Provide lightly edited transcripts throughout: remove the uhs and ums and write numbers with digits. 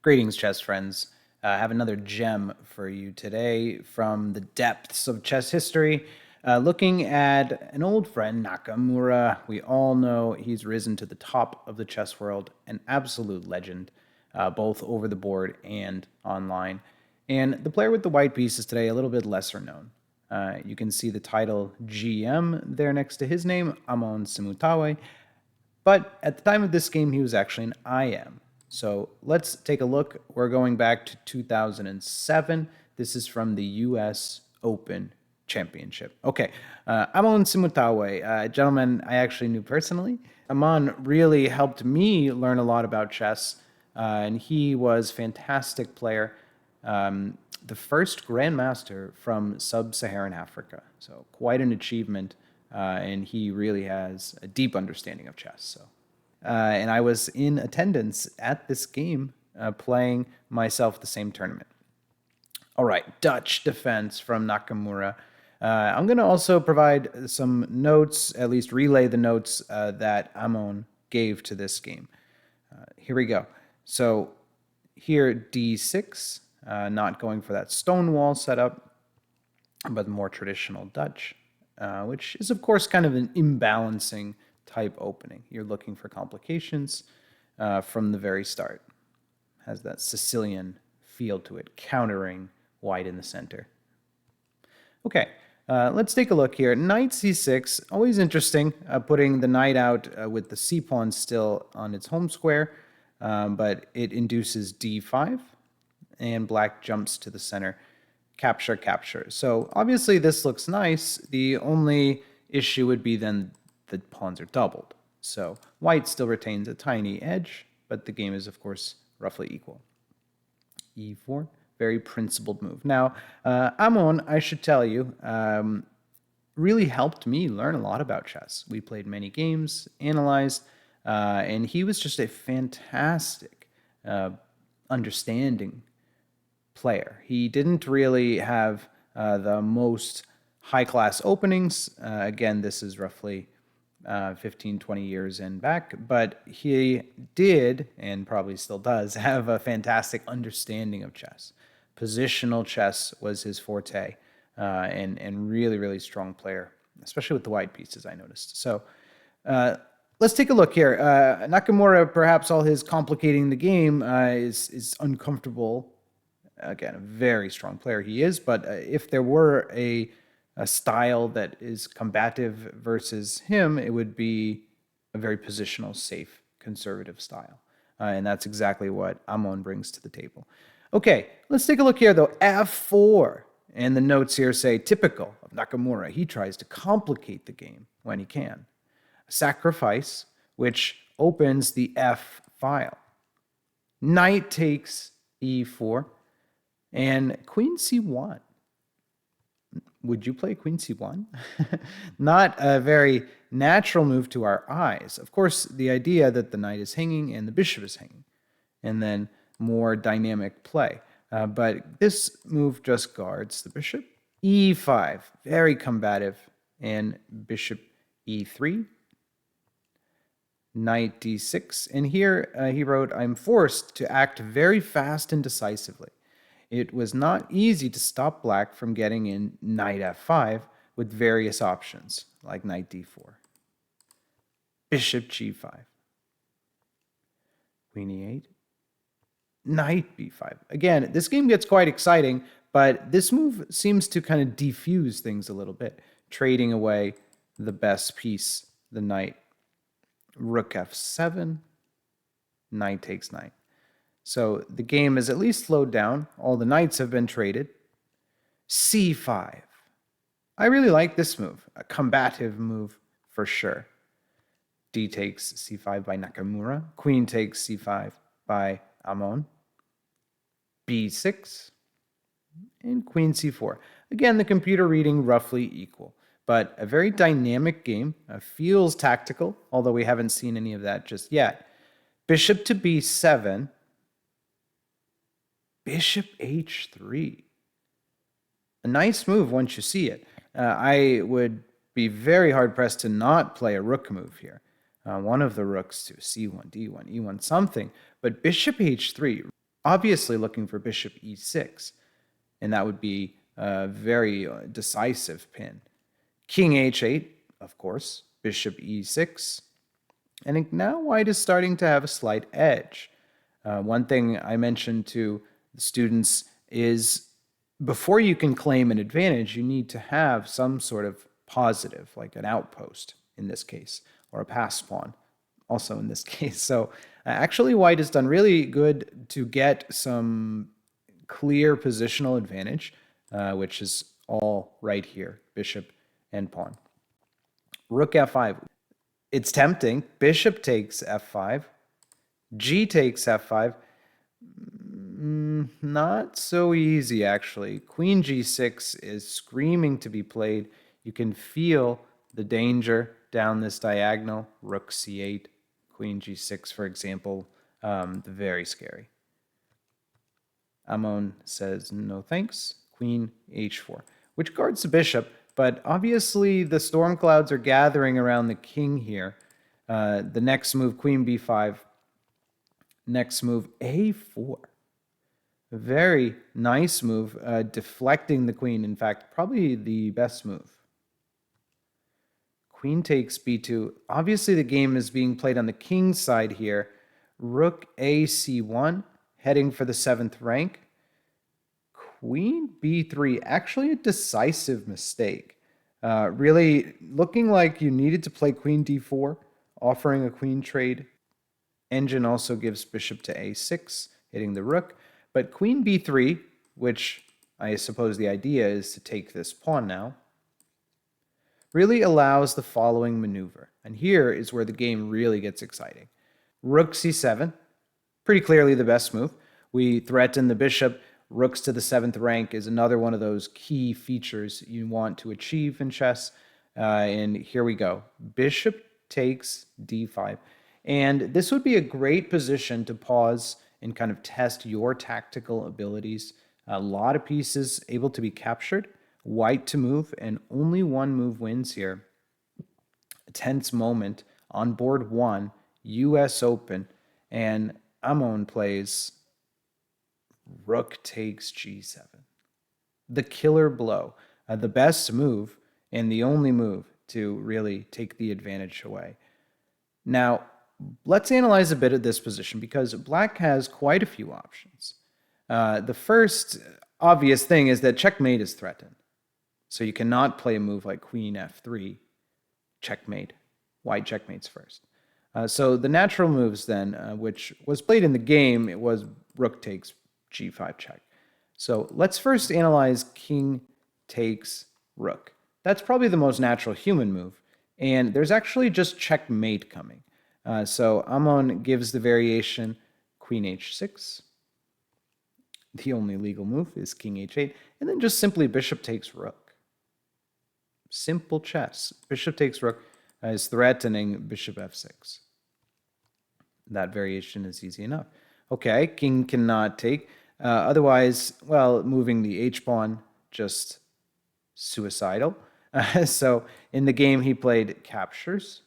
Greetings, chess friends. I have another gem for you today from the depths of chess history. Looking at an old friend, Nakamura. We all know he's risen to the top of the chess world, an absolute legend, both over the board and online. And the player with the white piece is today a little bit lesser known. You can see the title GM there next to his name, Amon Simutowe. But at the time of this game, he was actually an IM. So let's take a look. We're going back to 2007. This is from the US Open Championship. Okay, Amon Simutowe, a gentleman I actually knew personally. Amon really helped me learn a lot about chess, and he was a fantastic player. The first Grandmaster from sub-Saharan Africa. So quite an achievement, and he really has a deep understanding of chess. So. And I was in attendance at this game, playing myself the same tournament. All right, Dutch defense from Nakamura. I'm going to also provide some notes, at least relay the notes that Amon gave to this game. Here we go. So here, d6, not going for that stonewall setup, but more traditional Dutch, which is, of course, kind of an imbalancing type opening. You're looking for complications from the very start. Has that Sicilian feel to it, countering white in the center. Okay, let's take a look here. Knight c6, always interesting, putting the knight out with the c-pawn still on its home square, but it induces d5, and black jumps to the center. Capture, capture. So obviously this looks nice. The only issue would be then the pawns are doubled. So white still retains a tiny edge, but the game is, of course, roughly equal. e4, very principled move. Now, Amon, I should tell you, really helped me learn a lot about chess. We played many games, analyzed, and he was just a fantastic understanding player. He didn't really have the most high-class openings. Again, this is roughly 15, 20 years in back, but he did, and probably still does, have a fantastic understanding of chess. Positional chess was his forte, and really, really strong player, especially with the white pieces, I noticed. So let's take a look here. Nakamura, perhaps all his complicating the game is uncomfortable. Again, a very strong player he is, but if there were a style that is combative versus him, it would be a very positional, safe, conservative style. And that's exactly what Amon brings to the table. Okay, let's take a look here, though. f4. And the notes here say, typical of Nakamura, he tries to complicate the game when he can. Sacrifice, which opens the f file. Knight takes e4, and queen c1. Would you play queen c1? Not a very natural move to our eyes. Of course, the idea that the knight is hanging and the bishop is hanging, and then more dynamic play. But this move just guards the bishop. e5, very combative, and bishop e3. Knight d6, and here he wrote, I'm forced to act very fast and decisively. It was not easy to stop black from getting in knight f5 with various options, like knight d4. Bishop g5. Queen e8. Knight b5. Again, this game gets quite exciting, but this move seems to kind of defuse things a little bit, trading away the best piece, the knight. Rook f7. Knight takes knight. So the game is at least slowed down. All the knights have been traded. c5. I really like this move. A combative move for sure. D takes c5 by Nakamura. Queen takes c5 by Amon. b6. And queen c4. Again, the computer reading roughly equal. But a very dynamic game. Feels tactical, although we haven't seen any of that just yet. Bishop to b7. Bishop h3. A nice move once you see it. I would be very hard-pressed to not play a rook move here. One of the rooks to c1, d1, e1, something. But bishop h3, obviously looking for bishop e6, and that would be a very decisive pin. King h8, of course, bishop e6, and now white is starting to have a slight edge. One thing I mentioned to the students is before you can claim an advantage, you need to have some sort of positive, like an outpost in this case, or a pass pawn also in this case. So actually white has done really good to get some clear positional advantage, which is all right here, bishop and pawn. Rook f5. It's tempting. Bishop takes f5. G takes f5. Not so easy, actually. Queen g6 is screaming to be played. You can feel the danger down this diagonal. Rook c8, queen g6, for example. Very scary. Amon says no thanks. Queen h4, which guards the bishop, but obviously the storm clouds are gathering around the king here. The next move, queen b5. Next move, a4. A very nice move, deflecting the queen. In fact, probably the best move. Queen takes b2. Obviously, the game is being played on the king's side here. Rook a c1, heading for the 7th rank. Queen b3, actually a decisive mistake. Really looking like you needed to play queen d4, offering a queen trade. Engine also gives bishop to a6, hitting the rook. But queen b3, which I suppose the idea is to take this pawn now, really allows the following maneuver. And here is where the game really gets exciting. Rook c7, pretty clearly the best move. We threaten the bishop. Rooks to the 7th rank is another one of those key features you want to achieve in chess. And here we go. Bishop takes d5. And this would be a great position to pause and kind of test your tactical abilities. A lot of pieces able to be captured. White to move, and only one move wins here. A tense moment on board 1, US Open, and Amon plays rook takes g7. The killer blow. The best move, and the only move to really take the advantage away. Now, let's analyze a bit of this position because black has quite a few options. The first obvious thing is that checkmate is threatened. So you cannot play a move like queen f3, checkmate. White checkmates first. So the natural moves then, which was played in the game, it was rook takes g5 check. So let's first analyze king takes rook. That's probably the most natural human move. And there's actually just checkmate coming. So Amon gives the variation queen h6. The only legal move is king h8. And then just simply bishop takes rook. Simple chess. Bishop takes rook is threatening bishop f6. That variation is easy enough. Okay, king cannot take. Otherwise, well, moving the h-pawn, just suicidal. So in the game, he played captures,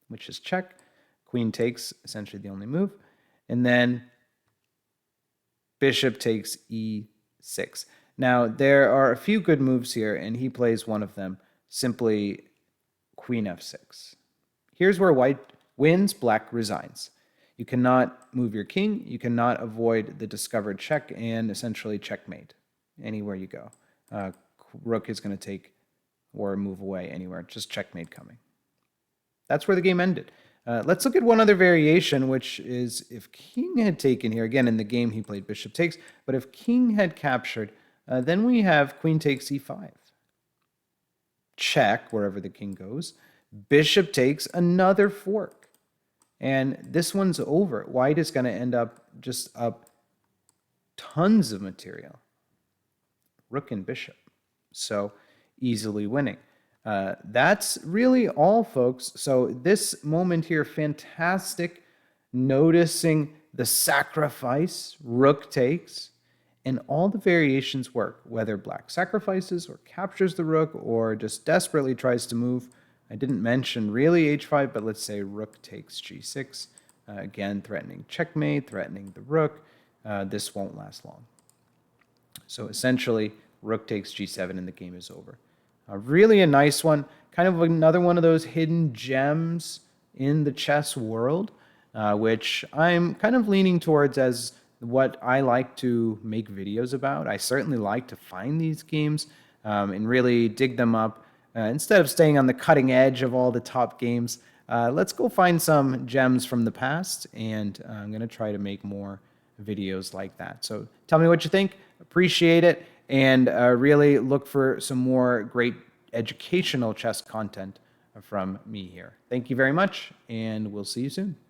which is check. Queen takes, essentially the only move. And then bishop takes e6. Now, there are a few good moves here, and he plays one of them, simply queen f6. Here's where white wins, black resigns. You cannot move your king, you cannot avoid the discovered check, and essentially checkmate anywhere you go. Rook is going to take or move away anywhere, just checkmate coming. That's where the game ended. Let's look at one other variation, which is if king had taken here, again in the game he played bishop takes, but if king had captured, then we have queen takes e5. Check wherever the king goes. Bishop takes, another fork. And this one's over. White is going to end up just up tons of material. Rook and bishop. So easily winning. That's really all, folks. So this moment here, fantastic. Noticing the sacrifice, rook takes, and all the variations work, whether black sacrifices or captures the rook or just desperately tries to move. I didn't mention really h5, but let's say rook takes g6. Again, threatening checkmate, threatening the rook. this won't last long. So essentially, rook takes g7 and the game is over. Really a nice one, kind of another one of those hidden gems in the chess world, which I'm kind of leaning towards as what I like to make videos about. I certainly like to find these games and really dig them up. Instead of staying on the cutting edge of all the top games, let's go find some gems from the past, and I'm going to try to make more videos like that. So tell me what you think. Appreciate it, and really look for some more great educational chess content from me here. Thank you very much, and we'll see you soon.